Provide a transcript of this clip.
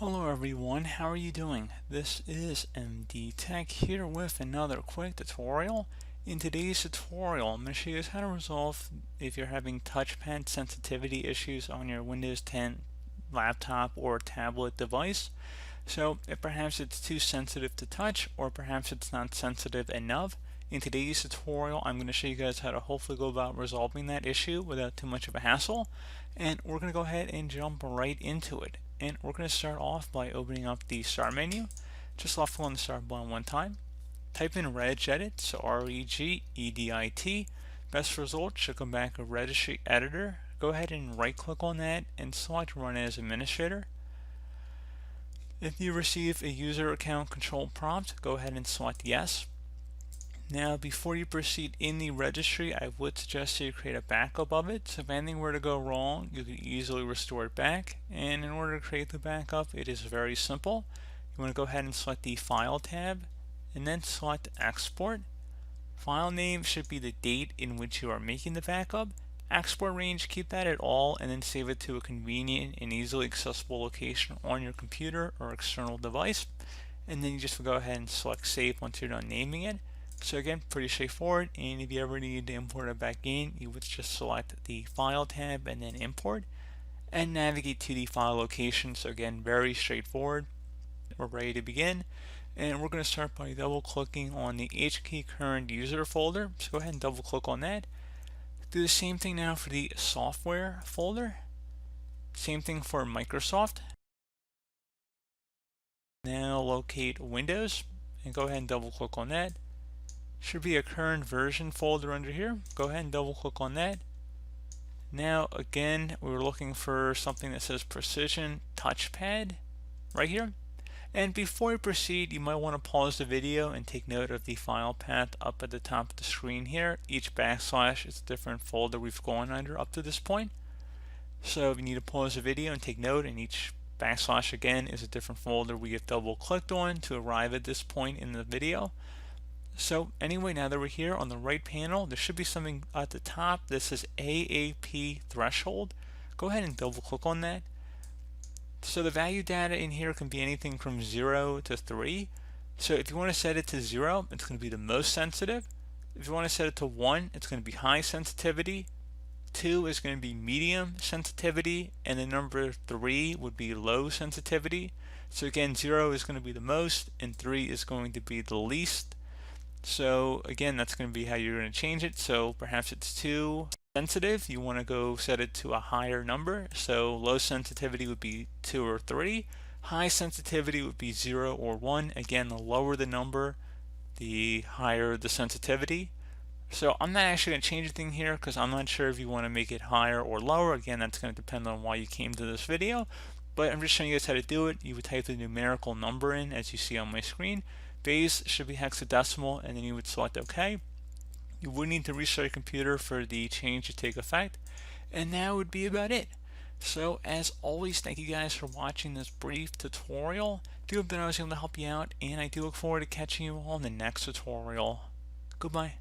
Hello everyone, how are you doing? This is MD Tech here with another quick tutorial. In today's tutorial, I'm going to show you guys how to resolve if you're having touchpad sensitivity issues on your Windows 10 laptop or tablet device. So if perhaps it's too sensitive to touch, or perhaps it's not sensitive enough, in today's tutorial I'm going to show you guys how to hopefully go about resolving that issue without too much of a hassle. And we're going to go ahead and jump right into it. And we're going to start off by opening up the Start menu. Just left click on the Start button one time. Type in regedit, so R-E-G-E-D-I-T. Best result should come back a registry editor. Go ahead and right click on that and select Run as Administrator. If you receive a user account control prompt, go ahead and select Yes. Now, before you proceed in the registry, I would suggest you create a backup of it. So if anything were to go wrong, you can easily restore it back. And in order to create the backup, it is very simple. You want to go ahead and select the File tab, and then select Export. File name should be the date in which you are making the backup. Export range, keep that at all, and then save it to a convenient and easily accessible location on your computer or external device. And then you just go ahead and select Save once you're done naming it. So again, pretty straightforward, and if you ever need to import it back in, you would just select the File tab and then Import, and navigate to the file location. So again, very straightforward. We're ready to begin, and we're going to start by double clicking on the HKey current user folder. So go ahead and double click on that. Do the same thing now for the software folder. Same thing for Microsoft. Now locate Windows and go ahead and double click on that. Should be a current version folder under here. Go ahead and double click on that. Now again, we were looking for something that says Precision Touchpad right here. And before we proceed, you might want to pause the video and take note of the file path up at the top of the screen here. Each backslash is a different folder we've gone under up to this point. So if you need to pause the video and take note, and each backslash again is a different folder we have double clicked on to arrive at this point in the video. So anyway, now that we're here on the right panel, there should be something at the top that says AAP threshold. Go ahead and double click on that. So the value data in here can be anything from 0 to 3. So if you want to set it to 0, it's going to be the most sensitive. If you want to set it to 1, it's going to be high sensitivity. 2 is going to be medium sensitivity, and the number 3 would be low sensitivity. So again, 0 is going to be the most, and 3 is going to be the least. So again, that's going to be how you're going to change it. So perhaps it's too sensitive, you want to go set it to a higher number. So low sensitivity would be 2 or 3. High sensitivity would be 0 or 1. Again, the lower the number, the higher the sensitivity. So I'm not actually going to change anything here because I'm not sure if you want to make it higher or lower. Again, that's going to depend on why you came to this video. But I'm just showing you guys how to do it. You would type the numerical number in as you see on my screen. Base should be hexadecimal, and then you would select OK. You would need to restart your computer for the change to take effect, and that would be about it. So as always, thank you guys for watching this brief tutorial. I do hope that I was able to help you out, and I do look forward to catching you all in the next tutorial. Goodbye.